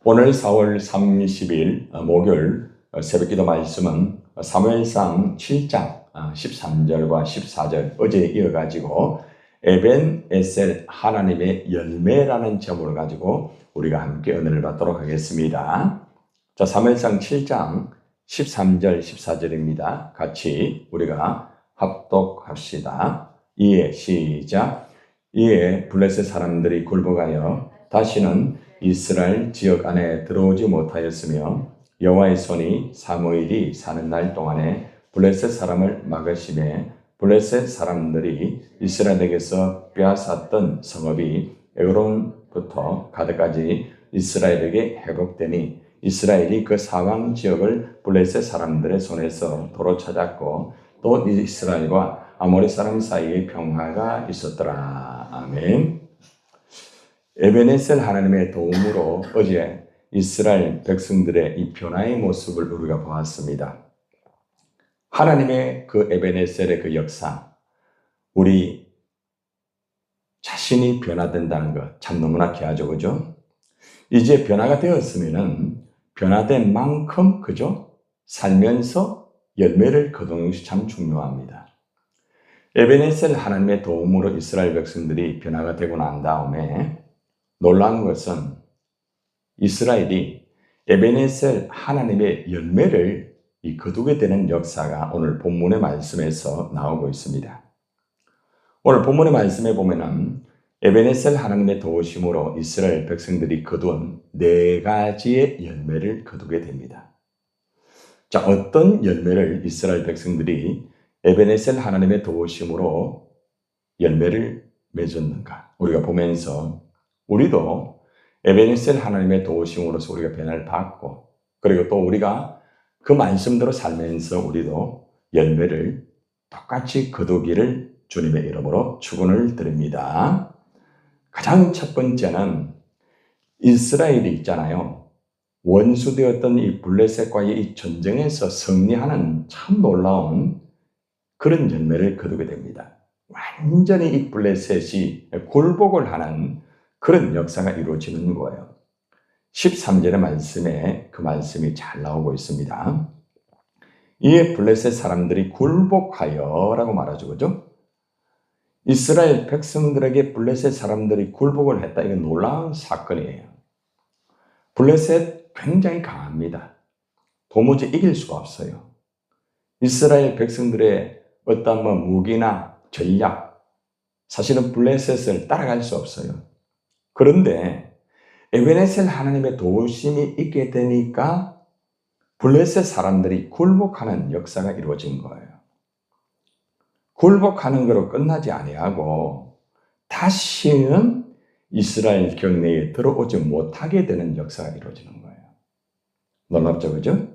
오늘 4월 30일 목요일 새벽기도 말씀은 사무엘상 7장 13절과 14절 어제에 이어가지고 에벤에셀 하나님의 열매라는 제목을 가지고 우리가 함께 은혜를 받도록 하겠습니다. 자, 사무엘상 7장 13절 14절입니다. 같이 우리가 합독합시다. 이에 시작. 이에 블레셋 사람들이 굴복하여 다시는 이스라엘 지역 안에 들어오지 못하였으며 여호와의 손이 사무엘이 사는 날 동안에 블레셋 사람을 막으심에 블레셋 사람들이 이스라엘에게서 빼앗았던 성읍이 에그론부터 가드까지 이스라엘에게 회복되니 이스라엘이 그 사방 지역을 블레셋 사람들의 손에서 도로 찾았고 또 이스라엘과 아모리 사람 사이에 평화가 있었더라. 아멘. 에벤에셀 하나님의 도움으로 어제 이스라엘 백성들의 이 변화의 모습을 우리가 보았습니다. 하나님의 그 에벤에셀의 그 역사, 우리 자신이 변화된다는 것 참 너무나 귀하죠, 그죠? 이제 변화가 되었으면은 변화된 만큼, 그죠? 살면서 열매를 거두는 것이 참 중요합니다. 에벤에셀 하나님의 도움으로 이스라엘 백성들이 변화가 되고 난 다음에 놀라운 것은 이스라엘이 에벤에셀 하나님의 열매를 거두게 되는 역사가 오늘 본문의 말씀에서 나오고 있습니다. 오늘 본문의 말씀에 보면은 에벤에셀 하나님의 도우심으로 이스라엘 백성들이 거둔 4가지의 열매를 거두게 됩니다. 자, 어떤 열매를 이스라엘 백성들이 에벤에셀 하나님의 도우심으로 열매를 맺었는가? 우리가 보면서 우리도 에벤에셀 하나님의 도우심으로서 우리가 변화를 받고 그리고 또 우리가 그 말씀대로 살면서 우리도 열매를 똑같이 거두기를 주님의 이름으로 축원을 드립니다. 가장 첫 번째는 이스라엘이 있잖아요. 원수되었던 이 블레셋과의 이 전쟁에서 승리하는 참 놀라운 그런 열매를 거두게 됩니다. 완전히 이 블레셋이 굴복을 하는 그런 역사가 이루어지는 거예요. 13절의 말씀에 그 말씀이 잘 나오고 있습니다. 이에 블레셋 사람들이 굴복하여 라고 말하죠. 그죠? 이스라엘 백성들에게 블레셋 사람들이 굴복을 했다. 이건 놀라운 사건이에요. 블레셋 굉장히 강합니다. 도무지 이길 수가 없어요. 이스라엘 백성들의 어떤 무기나 전략, 사실은 블레셋을 따라갈 수 없어요. 그런데 에벤에셀 하나님의 도우심이 있게 되니까 블레셋 사람들이 굴복하는 역사가 이루어진 거예요. 굴복하는 거로 끝나지 아니하고 다시는 이스라엘 경내에 들어오지 못하게 되는 역사가 이루어지는 거예요. 놀랍죠, 그죠?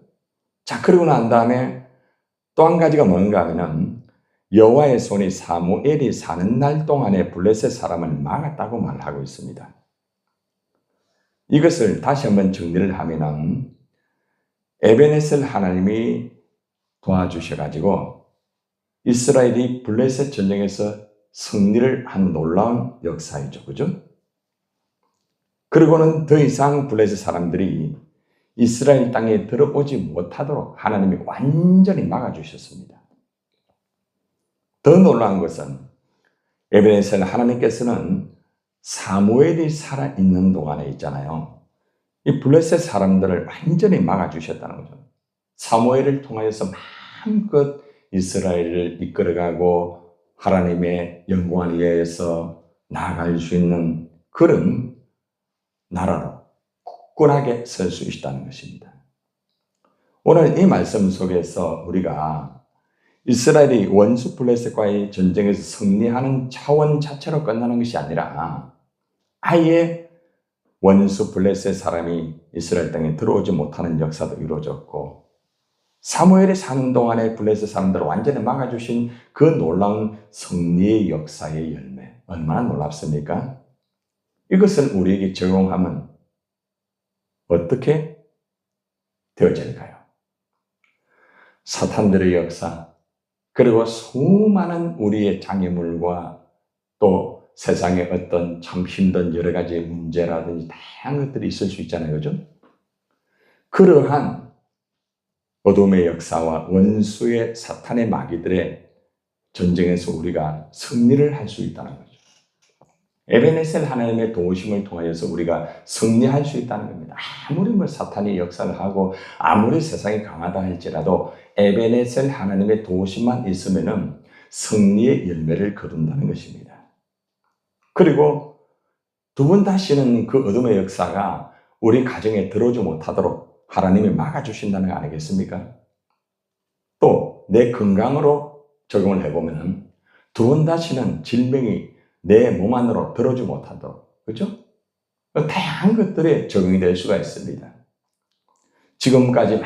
자, 그러고 난 다음에 또 한 가지가 뭔가 하면은 여호와의 손이 사무엘이 사는 날 동안에 블레셋 사람을 막았다고 말하고 있습니다. 이것을 다시 한번 정리를 하면은 에벤에셀 하나님이 도와주셔가지고 이스라엘이 블레셋 전쟁에서 승리를 한 놀라운 역사이죠. 그죠? 그리고는 더 이상 블레셋 사람들이 이스라엘 땅에 들어오지 못하도록 하나님이 완전히 막아주셨습니다. 더 놀라운 것은 에벤에셀 하나님께서는 사무엘이 살아있는 동안에 있잖아요. 이 블레셋 사람들을 완전히 막아주셨다는 거죠. 사무엘을 통하여서 마음껏 이스라엘을 이끌어가고 하나님의 영광을 위해서 나아갈 수 있는 그런 나라로 굳건하게 설 수 있다는 것입니다. 오늘 이 말씀 속에서 우리가 이스라엘이 원수 블레셋과의 전쟁에서 승리하는 차원 자체로 끝나는 것이 아니라 아예 원수 블레셋 사람이 이스라엘 땅에 들어오지 못하는 역사도 이루어졌고 사무엘이 사는 동안에 블레셋 사람들을 완전히 막아주신 그 놀라운 승리의 역사의 열매, 얼마나 놀랍습니까? 이것을 우리에게 적용하면 어떻게 되어질까요? 사탄들의 역사, 그리고 수많은 우리의 장애물과 또 세상에 어떤 참 힘든 여러 가지 문제라든지 다양한 것들이 있을 수 있잖아요. 그죠? 그러한 어둠의 역사와 원수의 사탄의 마귀들의 전쟁에서 우리가 승리를 할 수 있다는 거죠. 에베네셀 하나님의 도우심을 통하여서 우리가 승리할 수 있다는 겁니다. 아무리 사탄이 역사를 하고 아무리 세상이 강하다 할지라도 에베네셀 하나님의 도우심만 있으면은 승리의 열매를 거둔다는 것입니다. 그리고 두 번 다시는 그 어둠의 역사가 우리 가정에 들어오지 못하도록 하나님이 막아주신다는 거 아니겠습니까? 또 내 건강으로 적용을 해보면 두 번 다시는 질병이 내 몸 안으로 들어오지 못하도록, 그죠? 다양한 것들이 적용이 될 수가 있습니다. 지금까지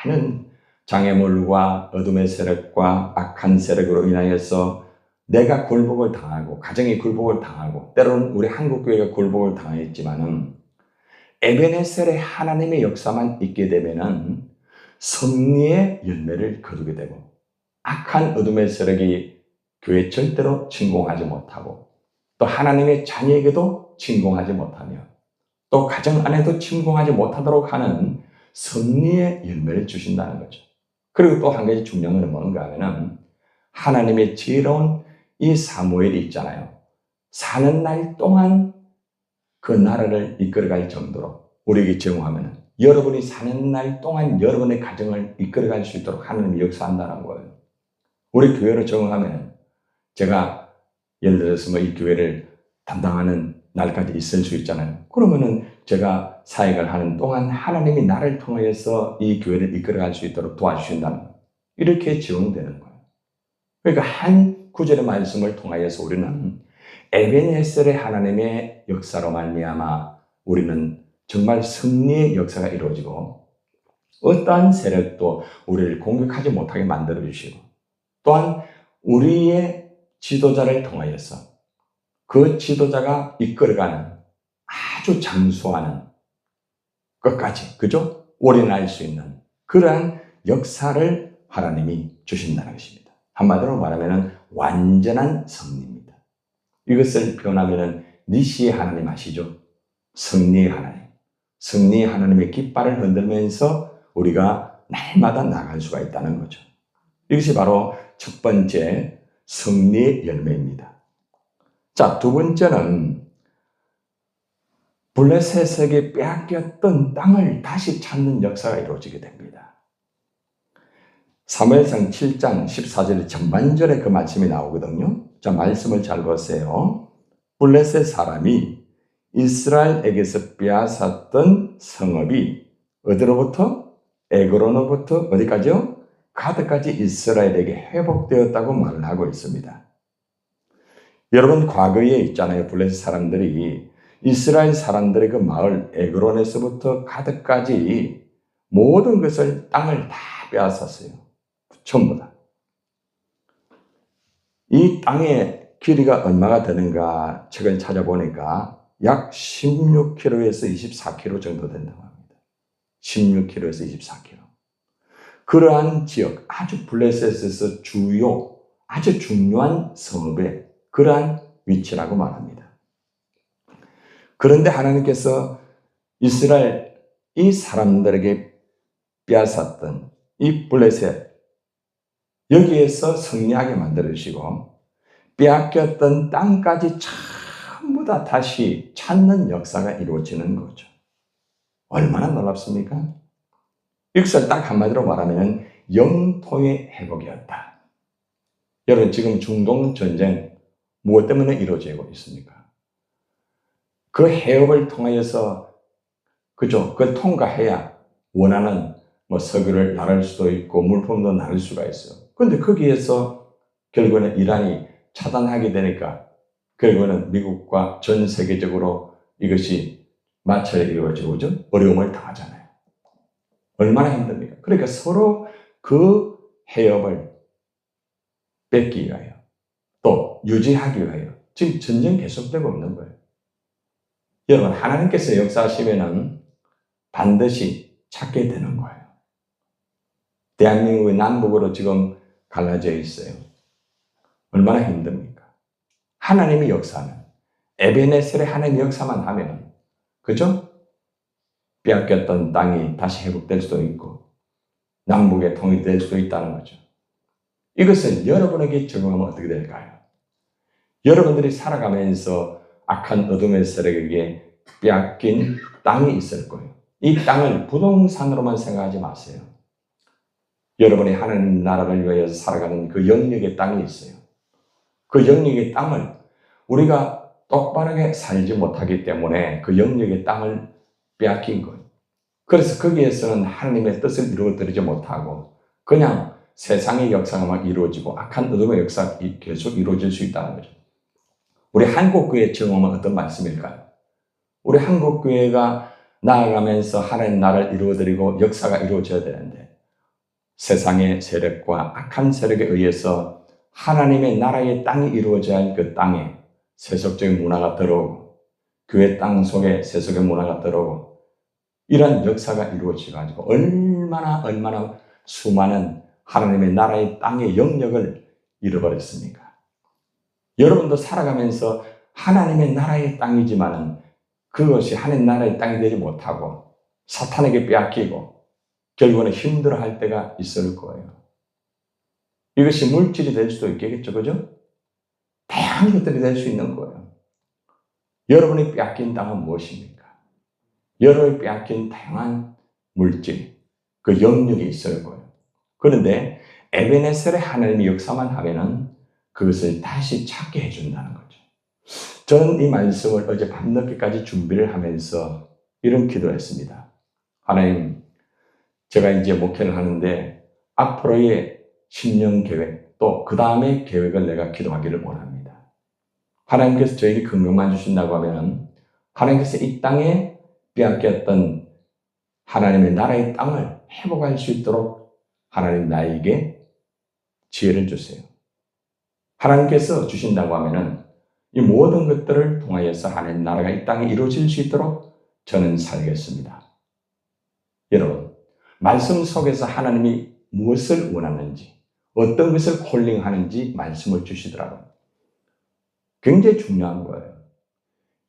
많은 장애물과 어둠의 세력과 악한 세력으로 인하여서 내가 굴복을 당하고 가정이 굴복을 당하고 때로는 우리 한국교회가 굴복을 당했지만은 에베네셀의 하나님의 역사만 있게 되면은 승리의 열매를 거두게 되고 악한 어둠의 세력이 교회 절대로 침공하지 못하고 또 하나님의 자녀에게도 침공하지 못하며 또 가정 안에도 침공하지 못하도록 하는 승리의 열매를 주신다는 거죠. 그리고 또 한 가지 중요한 건 뭔가 하면은 하나님의 지혜로운 이 사무엘이 있잖아요. 사는 날 동안 그 나라를 이끌어갈 정도로 우리에게 제공하면 여러분이 사는 날 동안 여러분의 가정을 이끌어갈 수 있도록 하나님이 역사한다는 거예요. 우리 교회로 적용하면 제가 예를 들어서 이 교회를 담당하는 날까지 있을 수 있잖아요. 그러면은 제가 사역을 하는 동안 하나님이 나를 통해서 이 교회를 이끌어갈 수 있도록 도와주신다는 거예요. 이렇게 적용되는 거예요. 그러니까 한 구절의 말씀을 통하여서 우리는 에베네셀의 하나님의 역사로 말미암아 우리는 정말 승리의 역사가 이루어지고 어떠한 세력도 우리를 공격하지 못하게 만들어 주시고 또한 우리의 지도자를 통하여서 그 지도자가 이끌어가는 아주 장수하는 것까지, 그죠? 올인할 수 있는 그러한 역사를 하나님이 주신다는 것입니다. 한마디로 말하면 완전한 승리입니다. 이것을 표현하면 니시의 하나님 아시죠? 승리의 하나님. 승리의 하나님의 깃발을 흔들면서 우리가 날마다 나갈 수가 있다는 거죠. 이것이 바로 첫 번째 승리의 열매입니다. 자, 두 번째는 블레셋에게 빼앗겼던 땅을 다시 찾는 역사가 이루어지게 됩니다. 사무엘상 7장 14절 전반절에 그 말씀이 나오거든요. 자, 말씀을 잘 보세요. 블레셋 사람이 이스라엘에게서 빼앗았던 성읍이 어디로부터? 에그론으로부터 어디까지요? 가드까지 이스라엘에게 회복되었다고 말을 하고 있습니다. 여러분 과거에 있잖아요. 블레셋 사람들이 이스라엘 사람들의 그 마을 에그론에서부터 가드까지 모든 것을 땅을 다 빼앗았어요. 전부 다. 이 땅의 길이가 얼마가 되는가 최근 찾아보니까 약 16km에서 24km 정도 된다고 합니다. 16km에서 24km. 그러한 지역, 아주 블레셋에서 주요, 아주 중요한 성읍의 그러한 위치라고 말합니다. 그런데 하나님께서 이스라엘 이 사람들에게 빼앗았던 이 블레셋 여기에서 승리하게 만들어주시고 빼앗겼던 땅까지 전부 다 다시 찾는 역사가 이루어지는 거죠. 얼마나 놀랍습니까? 이것을 딱 한마디로 말하면 영통의 회복이었다. 여러분 지금 중동 전쟁 무엇 때문에 이루어지고 있습니까? 그 해협을 통하여서 그죠? 그걸 통과해야 원하는 석유를 나를 수도 있고 물품도 나를 수가 있어요. 그런데 거기에서 결국에는 이란이 차단하게 되니까 결국에는 미국과 전 세계적으로 이것이 마찰이 이루어지고 어려움을 당하잖아요. 얼마나 힘듭니까? 그러니까 서로 그 해협을 뺏기 위하여 또 유지하기 위하여 지금 전쟁 계속되고 있는 거예요. 여러분 하나님께서 역사하시면은 반드시 찾게 되는 거예요. 대한민국이 남북으로 지금 갈라져 있어요. 얼마나 힘듭니까? 하나님이 역사하면 에베네셀의 하나님 역사만 하면 그죠? 빼앗겼던 땅이 다시 회복될 수도 있고 남북의 통일이 될 수도 있다는 거죠. 이것을 여러분에게 적용하면 어떻게 될까요? 여러분들이 살아가면서 악한 어둠의 세력에게 빼앗긴 땅이 있을 거예요. 이 땅을 부동산으로만 생각하지 마세요. 여러분이 하나님 나라를 위하여 살아가는 그 영역의 땅이 있어요. 그 영역의 땅을 우리가 똑바르게 살지 못하기 때문에 그 영역의 땅을 빼앗긴 거예요. 그래서 거기에서는 하나님의 뜻을 이루어드리지 못하고 그냥 세상의 역사만 이루어지고 악한 어둠의 역사가 계속 이루어질 수 있다는 거죠. 우리 한국교회 경험은 어떤 말씀일까요? 우리 한국교회가 나아가면서 하나님 나라를 이루어드리고 역사가 이루어져야 되는데 세상의 세력과 악한 세력에 의해서 하나님의 나라의 땅이 이루어져야 할 그 땅에 세속적인 문화가 들어오고 교회 땅 속에 세속의 문화가 들어오고 이런 역사가 이루어져가지고 얼마나 수많은 하나님의 나라의 땅의 영역을 잃어버렸습니까? 여러분도 살아가면서 하나님의 나라의 땅이지만은 그것이 하나님 나라의 땅이 되지 못하고 사탄에게 빼앗기고 결국은 힘들어할 때가 있을 거예요. 이것이 물질이 될 수도 있겠죠, 그죠? 다양한 것들이 될 수 있는 거예요. 여러분이 빼앗긴 땅은 무엇입니까? 여러분이 빼앗긴 다양한 물질, 그 영역이 있을 거예요. 그런데 에베네셀의 하나님의 역사만 하면은 그것을 다시 찾게 해준다는 거죠. 저는 이 말씀을 어제 밤늦게까지 준비를 하면서 이런 기도를 했습니다. 하나님, 제가 이제 목회를 하는데 앞으로의 10년 계획, 또 그 다음의 계획을 내가 기도하기를 원합니다. 하나님께서 저에게 긍휼만 주신다고 하면 하나님께서 이 땅에 빼앗겼던 하나님의 나라의 땅을 회복할 수 있도록 하나님 나에게 지혜를 주세요. 하나님께서 주신다고 하면은 이 모든 것들을 통하여서 하나님 나라가 이 땅에 이루어질 수 있도록 저는 살겠습니다. 여러분, 말씀 속에서 하나님이 무엇을 원하는지, 어떤 것을 콜링하는지 말씀을 주시더라고요. 굉장히 중요한 거예요.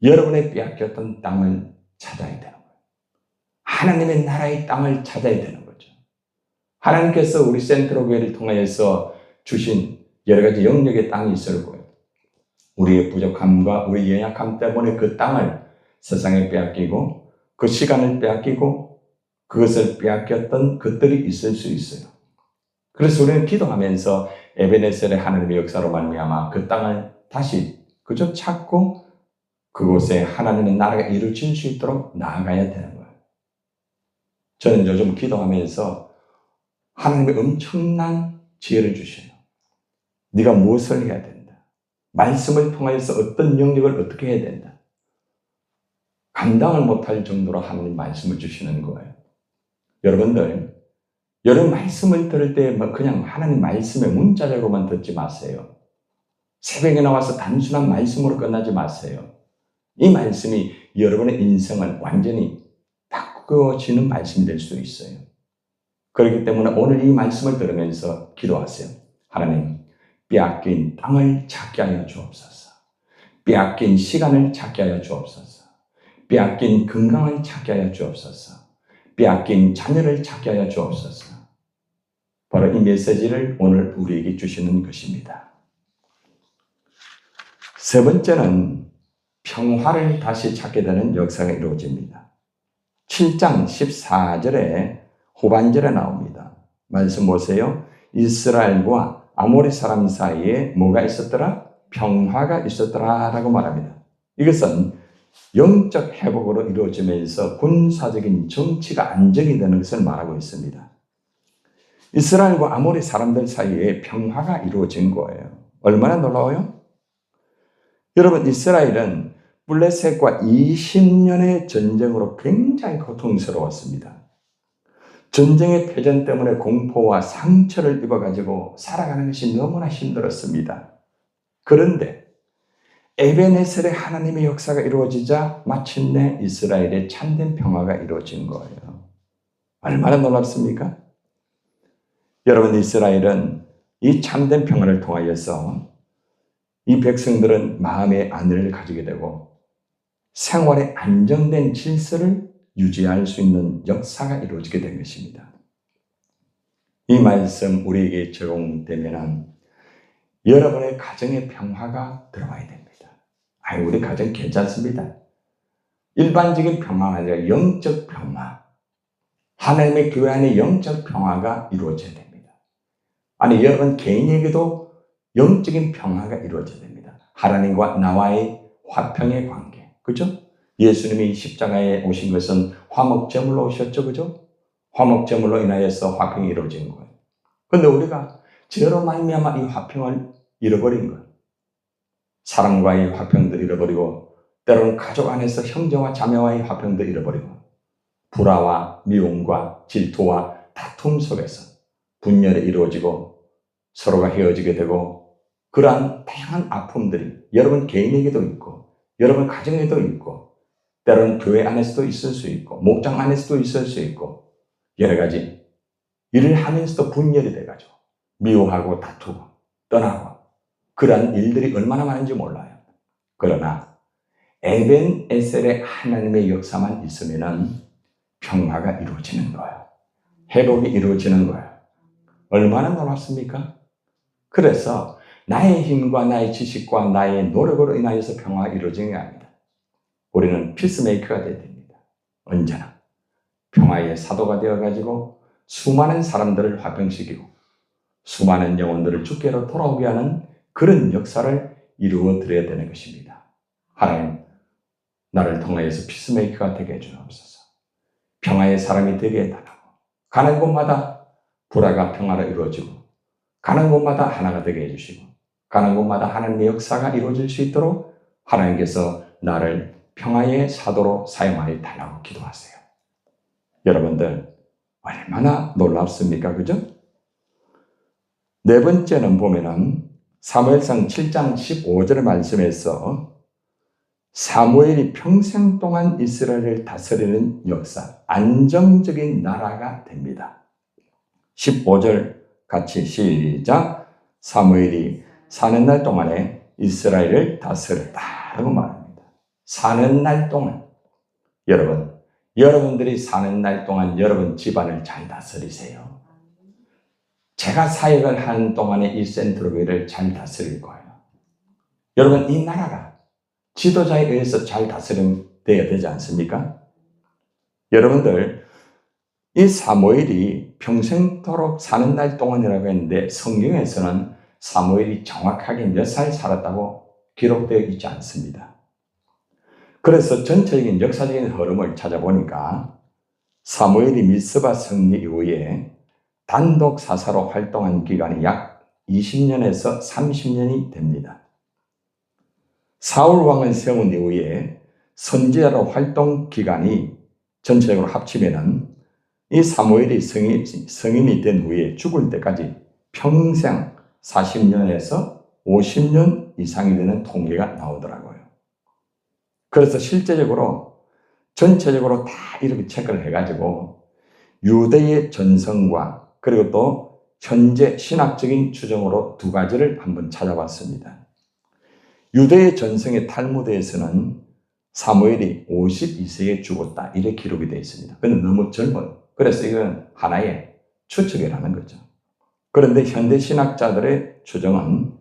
여러분의 빼앗겼던 땅을 찾아야 되는 거예요. 하나님의 나라의 땅을 찾아야 되는 거죠. 하나님께서 우리 센트로 교회를 통하여서 주신 여러 가지 영역의 땅이 있을 거예요. 우리의 부족함과 우리의 연약함 때문에 그 땅을 세상에 빼앗기고 그 시간을 빼앗기고 그것을 빼앗겼던 것들이 있을 수 있어요. 그래서 우리는 기도하면서 에베네셀의 하나님의 역사로 말미암아 그 땅을 다시 그저 찾고 그곳에 하나님의 나라가 이루어질 수 있도록 나아가야 되는 거예요. 저는 요즘 기도하면서 하나님의 엄청난 지혜를 주셔요. 네가 무엇을 해야 된다. 말씀을 통해서 어떤 영역을 어떻게 해야 된다. 감당을 못할 정도로 하나님 말씀을 주시는 거예요. 여러분들, 여러분 말씀을 들을 때 그냥 하나님 말씀의 문자적으로만 듣지 마세요. 새벽에 나와서 단순한 말씀으로 끝나지 마세요. 이 말씀이 여러분의 인생을 완전히 바꾸어지는 말씀이 될 수 있어요. 그렇기 때문에 오늘 이 말씀을 들으면서 기도하세요. 하나님, 빼앗긴 땅을 찾게 하여 주옵소서. 빼앗긴 시간을 찾게 하여 주옵소서. 빼앗긴 건강을 찾게 하여 주옵소서. 빼앗긴 자녀를 찾게 하여 주옵소서. 바로 이 메시지를 오늘 우리에게 주시는 것입니다. 세 번째는 평화를 다시 찾게 되는 역사가 이루어집니다. 7장 14절에 후반절에 나옵니다. 말씀 보세요. 이스라엘과 아모리 사람 사이에 뭐가 있었더라? 평화가 있었더라 라고 말합니다. 이것은 영적 회복으로 이루어지면서 군사적인 정치가 안정이 되는 것을 말하고 있습니다. 이스라엘과 아모리 사람들 사이에 평화가 이루어진 거예요. 얼마나 놀라워요? 여러분, 이스라엘은 블레셋과 20년의 전쟁으로 굉장히 고통스러웠습니다. 전쟁의 패전 때문에 공포와 상처를 입어가지고 살아가는 것이 너무나 힘들었습니다. 그런데 에베네셀의 하나님의 역사가 이루어지자 마침내 이스라엘의 참된 평화가 이루어진 거예요. 얼마나 놀랍습니까? 여러분, 이스라엘은 이 참된 평화를 통하여서 이 백성들은 마음의 안위를 가지게 되고 생활의 안정된 질서를 유지할 수 있는 역사가 이루어지게 된 것입니다. 이 말씀 우리에게 적용되면 여러분의 가정의 평화가 들어와야 됩니다. 우리 가정 괜찮습니다. 일반적인 평화가 아니라 영적 평화, 하나님의 교회 안에 영적 평화가 이루어져야 됩니다. 아니, 여러분 개인에게도 영적인 평화가 이루어져야 됩니다. 하나님과 나와의 화평의 관계, 그죠? 예수님이 십자가에 오신 것은 화목제물로 오셨죠, 그죠? 화목제물로 인하여서 화평이 이루어진 거예요. 그런데 우리가 죄로 말미암아 이 화평을 잃어버린 거예요. 사람과의 화평도 잃어버리고, 때로는 가족 안에서 형제와 자매와의 화평도 잃어버리고, 불화와 미움과 질투와 다툼 속에서 분열이 이루어지고 서로가 헤어지게 되고, 그러한 다양한 아픔들이 여러분 개인에게도 있고 여러분 가정에도 있고, 때로는 교회 안에서도 있을 수 있고 목장 안에서도 있을 수 있고, 여러 가지 일을 하면서도 분열이 돼가지고 미워하고 다투고 떠나고, 그러한 일들이 얼마나 많은지 몰라요. 그러나 에벤에셀의 하나님의 역사만 있으면 평화가 이루어지는 거예요. 회복이 이루어지는 거예요. 얼마나 놀랍습니까? 그래서 나의 힘과 나의 지식과 나의 노력으로 인하여서 평화가 이루어지는 게 아닙니다. 우리는 피스메이커가 되어야 됩니다. 언제나 평화의 사도가 되어가지고 수많은 사람들을 화평시키고 수많은 영혼들을 주께로 돌아오게 하는 그런 역사를 이루어 드려야 되는 것입니다. 하나님, 나를 통하여서 피스메이커가 되게 해주옵소서. 평화의 사람이 되게 해달라고. 가는 곳마다 불화가 평화로 이루어지고, 가는 곳마다 하나가 되게 해주시고, 가는 곳마다 하나님의 역사가 이루어질 수 있도록 하나님께서 나를 평화의 사도로 사용하여 달라고 기도하세요. 여러분들 얼마나 놀랍습니까? 그죠? 네 번째는 보면은 사무엘상 7장 15절 말씀에서 사무엘이 평생 동안 이스라엘을 다스리는 역사, 안정적인 나라가 됩니다. 15절 같이 시작. 사무엘이 사는 날 동안에 이스라엘을 다스렸다라고 말합니다. 사는 날 동안. 여러분들이 사는 날 동안 여러분 집안을 잘 다스리세요. 제가 사역을 하는 동안에 이 센트로교회를 잘 다스릴 거예요. 여러분, 이 나라가 지도자에 의해서 잘 다스려야 되지 않습니까? 여러분들, 이 사무엘이 평생토록 사는 날 동안이라고 했는데 성경에서는 사무엘이 정확하게 몇 살 살았다고 기록되어 있지 않습니다. 그래서 전체적인 역사적인 흐름을 찾아보니까 사무엘이 미스바 승리 이후에 단독 사사로 활동한 기간이 약 20년에서 30년이 됩니다. 사울 왕을 세운 이후에 선지자로 활동 기간이 전체적으로 합치면은 이 사무엘이 성인이 된 후에 죽을 때까지 평생 40년에서 50년 이상이 되는 통계가 나오더라고요. 그래서 실제적으로 전체적으로 다 이렇게 체크를 해가지고 유대의 전성과 그리고 또 현재 신학적인 추정으로 두 가지를 한번 찾아봤습니다. 유대의 전성의 탈무드에서는 사무엘이 52세에 죽었다, 이렇게 기록이 되어 있습니다. 그런데 너무 젊어요. 그래서 이건 하나의 추측이라는 거죠. 그런데 현대 신학자들의 추정은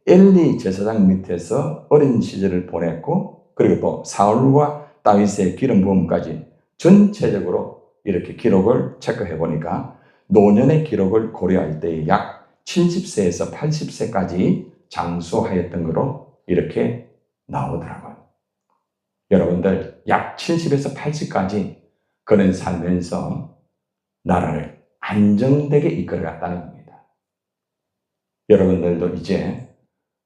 엘리 제사장 밑에서 어린 시절을 보냈고, 그리고 또 사울과 다윗의 기름 부음까지 전체적으로 이렇게 기록을 체크해 보니까 노년의 기록을 고려할 때 약 70세에서 80세까지 장수하였던 것으로 이렇게 나오더라고요. 여러분들, 약 70에서 80까지 그는 살면서 나라를 안정되게 이끌어갔다는 겁니다. 여러분들도 이제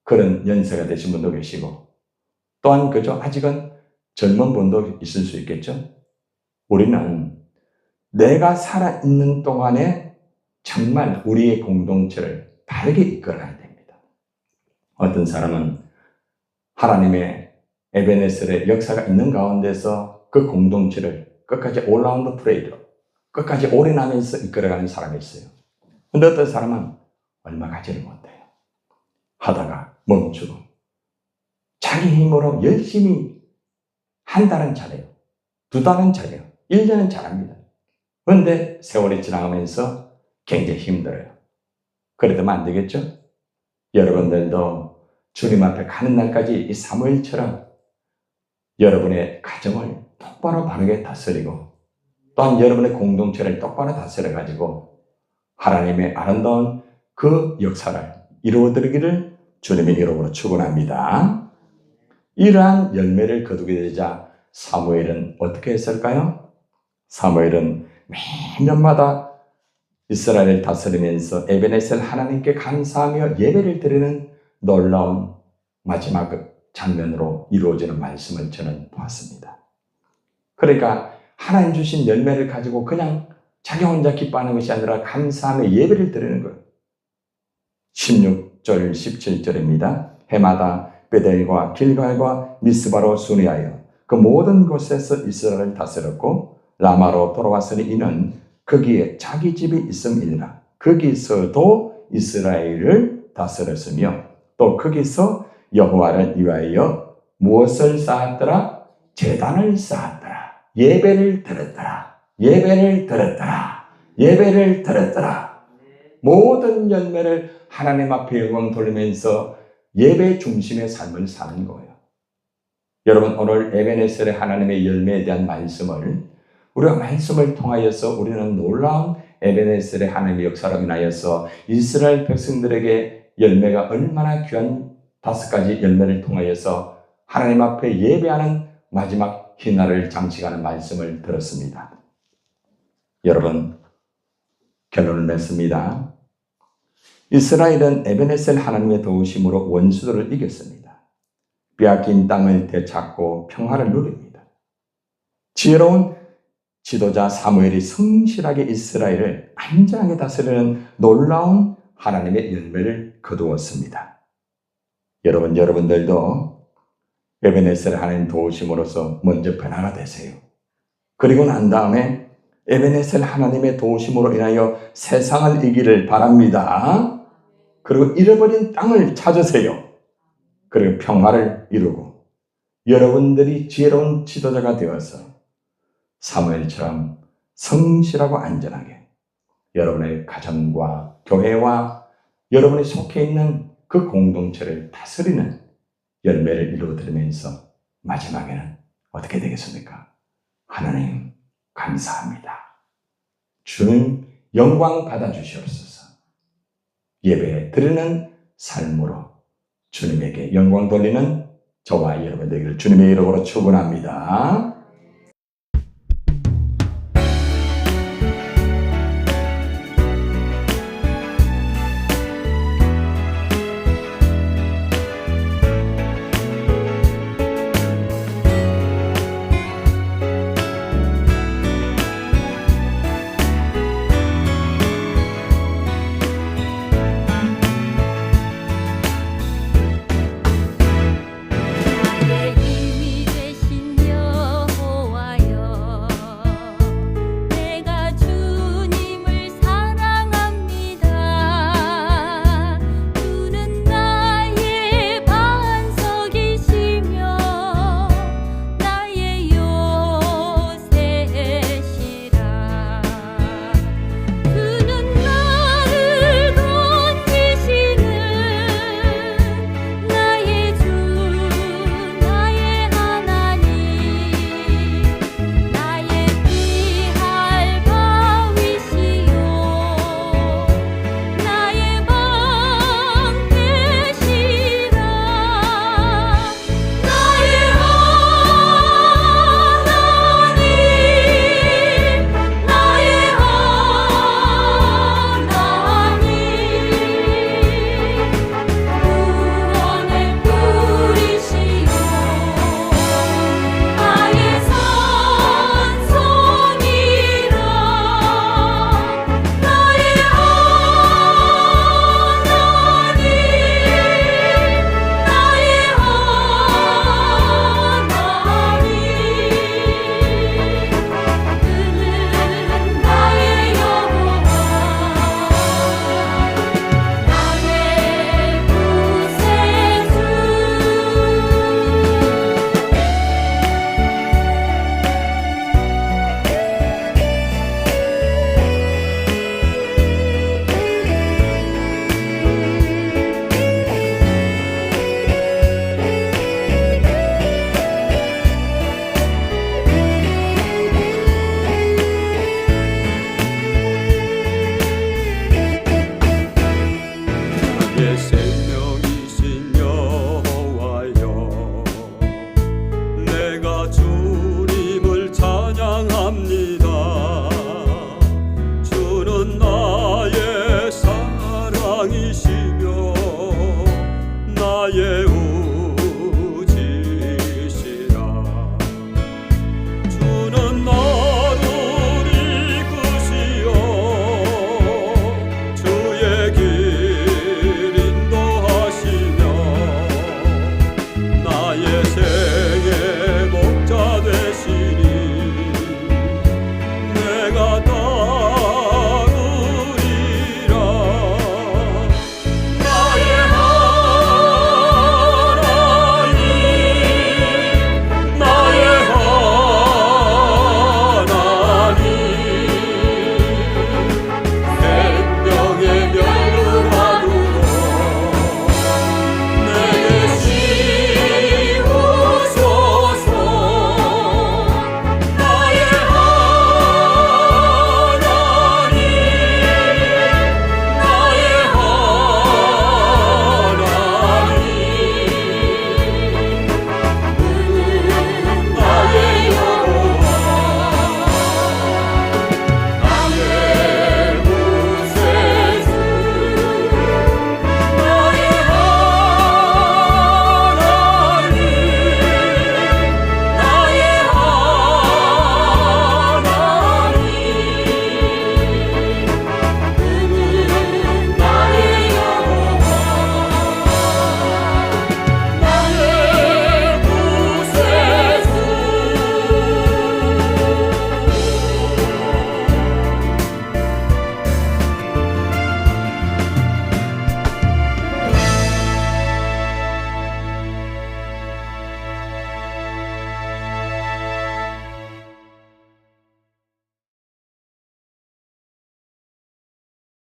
그런 연세가 되신 분도 계시고, 또한 그저 아직은 젊은 분도 있을 수 있겠죠. 우리는 내가 살아있는 동안에 정말 우리의 공동체를 바르게 이끌어가야 됩니다. 어떤 사람은 하나님의 에베네셀의 역사가 있는 가운데서 그 공동체를 끝까지 올라운드 프레이로 끝까지 오래 나면서 이끌어가는 사람이 있어요. 근데 어떤 사람은 얼마 가지를 못해요. 하다가 멈추고 자기 힘으로 열심히 한 달은 잘해요. 두 달은 잘해요. 1년은 잘합니다. 그런데 세월이 지나가면서 굉장히 힘들어요. 그래도 안 되겠죠? 여러분들도 주님 앞에 가는 날까지 이 사무엘처럼 여러분의 가정을 똑바로 바르게 다스리고 또한 여러분의 공동체를 똑바로 다스려가지고 하나님의 아름다운 그 역사를 이루어드리기를 주님의 이름으로 축원합니다. 이러한 열매를 거두게 되자 사무엘은 어떻게 했을까요? 사무엘은 매년마다 이스라엘을 다스리면서 에베네셀 하나님께 감사하며 예배를 드리는 놀라운 마지막 장면으로 이루어지는 말씀을 저는 보았습니다. 그러니까 하나님 주신 열매를 가지고 그냥 자기 혼자 기뻐하는 것이 아니라 감사하며 예배를 드리는 거예요. 16절, 17절입니다. 해마다 베델과 길갈과 미스바로 순회하여 그 모든 곳에서 이스라엘을 다스렸고 라마로 돌아왔으니 이는 거기에 자기 집이 있음이니라. 거기서도 이스라엘을 다스렸으며 또 거기서 여호와를 위하여 무엇을 쌓았더라? 제단을 쌓았더라. 예배를 드렸더라. 예배를 드렸더라. 예배를 드렸더라. 모든 열매를 하나님 앞에 영광 돌리면서 예배 중심의 삶을 사는 거예요. 여러분, 오늘 에베네셀의 하나님의 열매에 대한 말씀을 우리가 말씀을 통하여서 우리는 놀라운 에베네셀의 하나님의 역사로 인하여서 이스라엘 백성들에게 열매가 얼마나 귀한 5가지 열매를 통하여서 하나님 앞에 예배하는 마지막 희날을 장식하는 말씀을 들었습니다. 여러분, 결론을 냈습니다. 이스라엘은 에베네셀 하나님의 도우심으로 원수들을 이겼습니다. 빼앗긴 땅을 되찾고 평화를 누립니다. 지혜로운 지도자 사무엘이 성실하게 이스라엘을 안전하게 다스리는 놀라운 하나님의 열매를 거두었습니다. 여러분들도 에베네셀 하나님 도우심으로서 먼저 변화가 되세요. 그리고 난 다음에 에베네셀 하나님의 도우심으로 인하여 세상을 이기를 바랍니다. 그리고 잃어버린 땅을 찾으세요. 그리고 평화를 이루고 여러분들이 지혜로운 지도자가 되어서 사무엘처럼 성실하고 안전하게 여러분의 가정과 교회와 여러분이 속해 있는 그 공동체를 다스리는 열매를 이루어드리면서 마지막에는 어떻게 되겠습니까? 하나님 감사합니다. 주님 영광 받아주시옵소서. 예배 드리는 삶으로 주님에게 영광 돌리는 저와 여러분 되기를 주님의 이름으로 축원합니다.